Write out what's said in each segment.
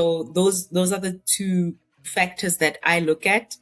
So those are the two factors that I look at.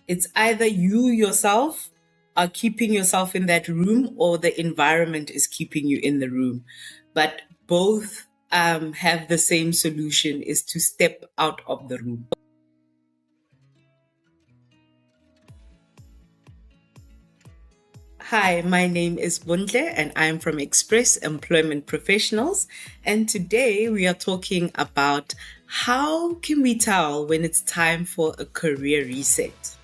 It's either you yourself are keeping yourself in that room or the environment is keeping you in the room. But both have the same solution, is to step out of the room. Hi, my name is Bundle and I'm from Express Employment Professionals. And today we are talking about how can we tell when it's time for a career reset?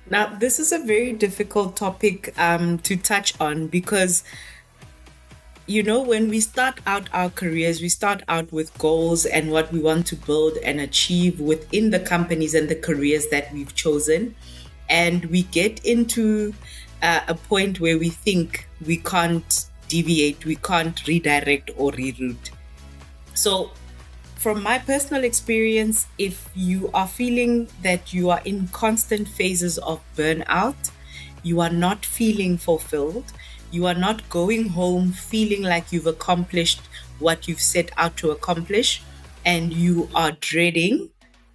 Now, this is a very difficult topic to touch on because, when we start out our careers, we start out with goals and what we want to build and achieve within the companies and the careers that we've chosen. And we get into a point where we think we can't deviate, we can't redirect or reroute. So, from my personal experience, if you are feeling that you are in constant phases of burnout, you are not feeling fulfilled, you are not going home feeling like you've accomplished what you've set out to accomplish, and you are dreading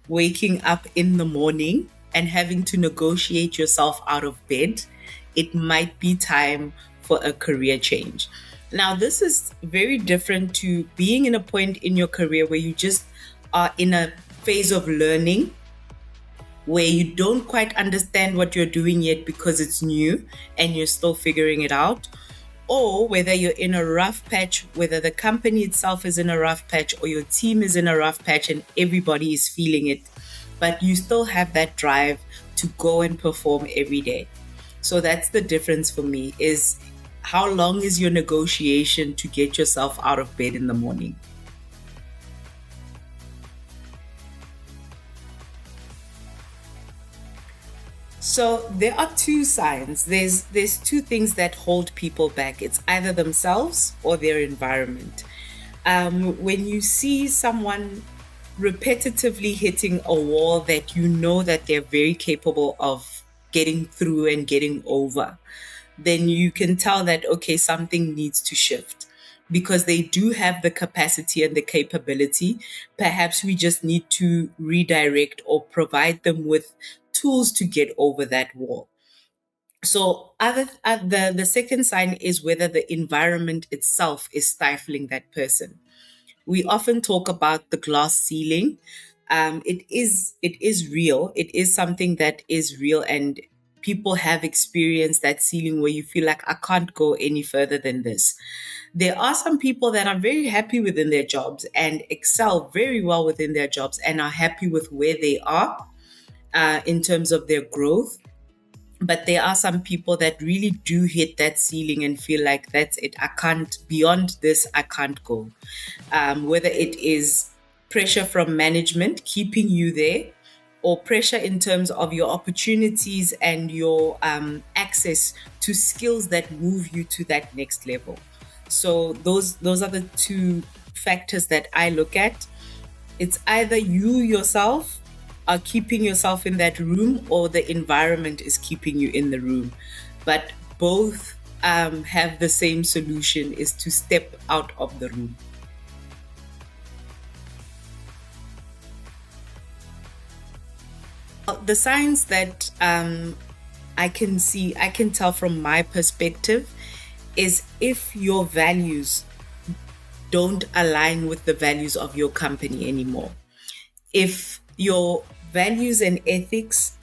waking up in the morning and having to negotiate yourself out of bed, it might be time for a career change. Now, this is very different to being in a point in your career where you just are in a phase of learning, where you don't quite understand what you're doing yet because it's new and you're still figuring it out, or whether you're in a rough patch, whether the company itself is in a rough patch or your team is in a rough patch and everybody is feeling it, but you still have that drive to go and perform every day. So that's the difference for me, is how long is your negotiation to get yourself out of bed in the morning? So there are two signs. There's two things that hold people back. It's either themselves or their environment. When you see someone repetitively hitting a wall that you know that they're very capable of getting through and getting over, then you can tell that, okay, something needs to shift because they do have the capacity and the capability. Perhaps we just need to redirect or provide them with tools to get over that wall. So the second sign is whether the environment itself is stifling that person. We often talk about the glass ceiling. It is real. It is something that is real, and people have experienced that ceiling where you feel like, I can't go any further than this. There are some people that are very happy within their jobs and excel very well within their jobs and are happy with where they are in terms of their growth. But there are some people that really do hit that ceiling and feel like, that's it. I can't, beyond this, I can't go. Whether it is pressure from management keeping you there, or pressure in terms of your opportunities and your access to skills that move you to that next level. So those are the two factors that I look at. It's either you yourself are keeping yourself in that room or the environment is keeping you in the room. But both have the same solution, is to step out of the room. The signs that I can tell from my perspective, is if your values don't align with the values of your company anymore. If your values and ethics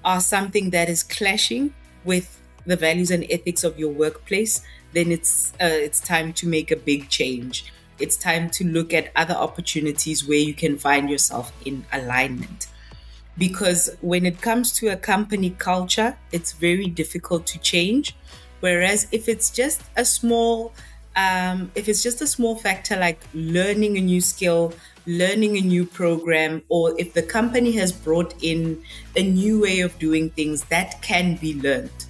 are something that is clashing with the values and ethics of your workplace, then it's time to make a big change. It's time to look at other opportunities where you can find yourself in alignment. Because when it comes to a company culture, it's very difficult to change. Whereas if it's just a small factor like learning a new skill, learning a new program, or if the company has brought in a new way of doing things, that can be learned.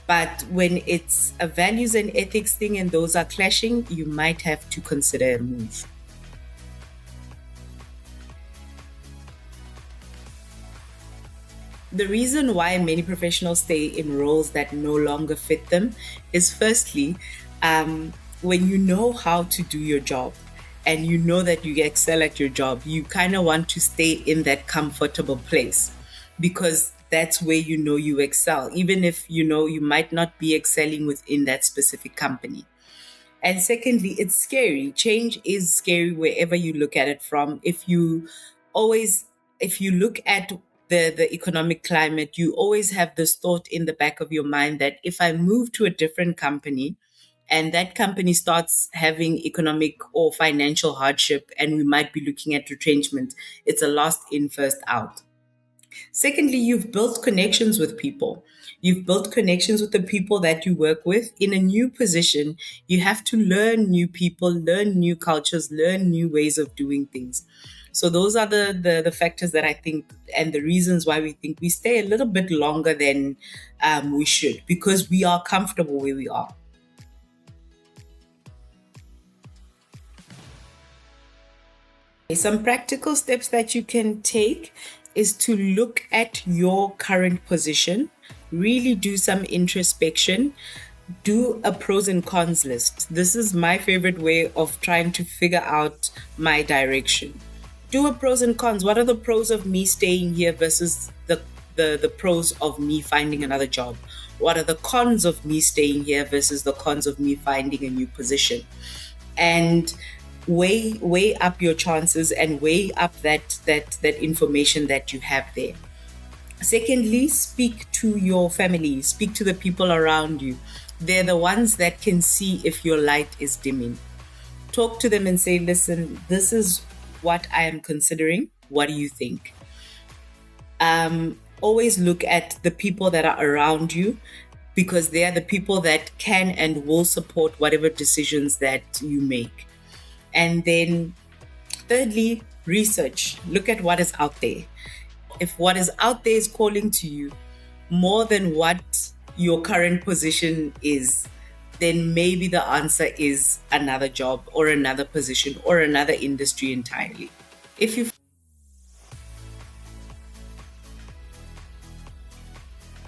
But when it's a values and ethics thing and those are clashing, you might have to consider a move. The reason why many professionals stay in roles that no longer fit them is, firstly, When you know how to do your job and you know that you excel at your job, you kind of want to stay in that comfortable place because that's where you know you excel, even if you know you might not be excelling within that specific company. And secondly, it's scary. Change is scary wherever you look at it from. Always, if you look at the economic climate, you always have this thought in the back of your mind that if I move to a different company and that company starts having economic or financial hardship and we might be looking at retrenchment, it's a last in, first out. Secondly, you've built connections with people. You've built connections with the people that you work with. In a new position, you have to learn new people, learn new cultures, learn new ways of doing things. So those are the factors that I think and the reasons why we think we stay a little bit longer than we should, because we are comfortable where we are. Some practical steps that you can take is to look at your current position, really do some introspection, do a pros and cons list. This is my favorite way of trying to figure out my direction. Do a pros and cons. What are the pros of me staying here versus the pros of me finding another job? What are the cons of me staying here versus the cons of me finding a new position? And weigh up your chances and weigh up that information that you have there. Secondly, speak to your family, speak to the people around you. They're the ones that can see if your light is dimming. Talk to them and say, listen, this is what I am considering. What do you think? Always look at the people that are around you, because they are the people that can and will support whatever decisions that you make. And then thirdly, research. Look at what is out there. If what is out there is calling to you more than what your current position is, then maybe the answer is another job or another position or another industry entirely. If you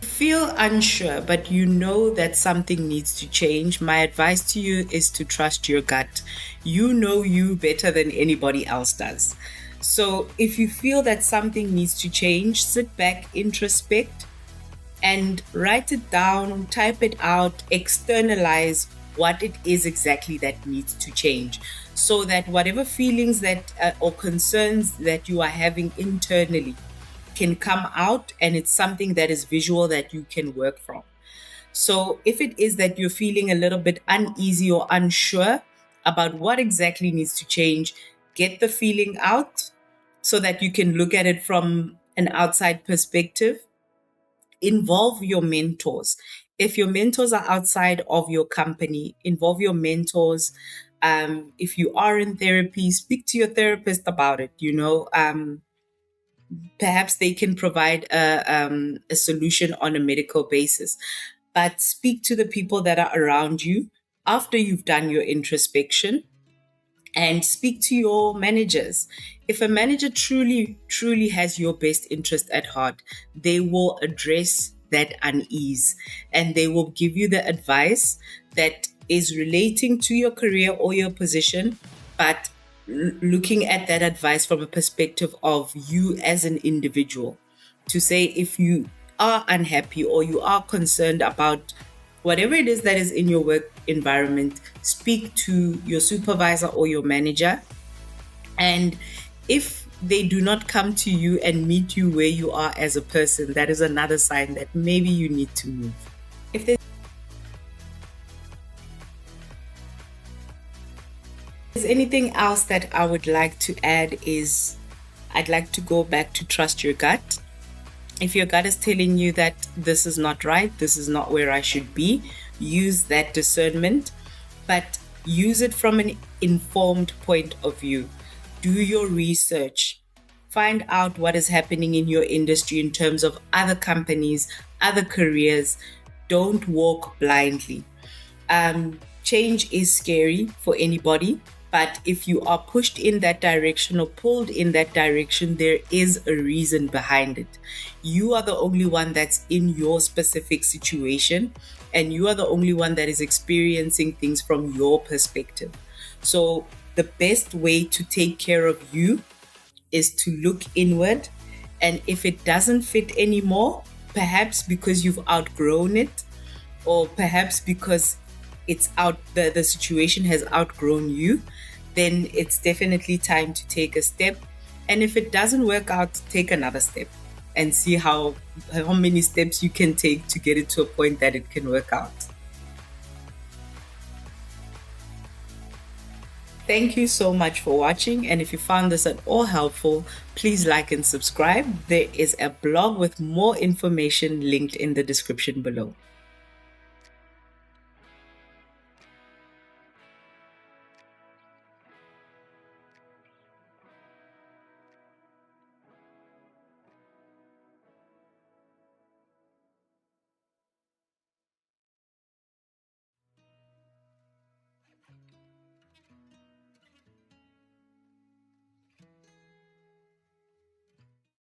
feel unsure, but you know that something needs to change, my advice to you is to trust your gut. You know you better than anybody else does. So if you feel that something needs to change, sit back, introspect, and write it down, type it out, externalize what it is exactly that needs to change, so that whatever feelings that or concerns that you are having internally can come out, and it's something that is visual that you can work from. So if it is that you're feeling a little bit uneasy or unsure about what exactly needs to change, get the feeling out so that you can look at it from an outside perspective. Involve your mentors. If your mentors are outside of your company, involve your mentors. If you are in therapy, speak to your therapist about it. Perhaps they can provide a solution on a medical basis. But speak to the people that are around you after you've done your introspection, and speak to your managers. If a manager truly, truly has your best interest at heart, they will address that unease and they will give you the advice that is relating to your career or your position, but looking at that advice from a perspective of you as an individual, to say if you are unhappy or you are concerned about whatever it is that is in your work environment, speak to your supervisor or your manager. And if they do not come to you and meet you where you are as a person, that is another sign that maybe you need to move. If there's anything else that I would like to add is I'd like to go back to trust your gut. If your gut is telling you that this is not right, this is not where I should be, use that discernment, but use it from an informed point of view. Do your research. Find out what is happening in your industry in terms of other companies, other careers. Don't walk blindly. Change is scary for anybody, But if you are pushed in that direction or pulled in that direction, there is a reason behind it. You are the only one that's in your specific situation, and you are the only one that is experiencing things from your perspective. So, the best way to take care of you is to look inward. And if it doesn't fit anymore, perhaps because you've outgrown it, or perhaps because the situation has outgrown you, then it's definitely time to take a step. And if it doesn't work out, take another step and see how many steps you can take to get it to a point that it can work out. Thank you so much for watching, and if you found this at all helpful, please like and subscribe. There is a blog with more information linked in the description below.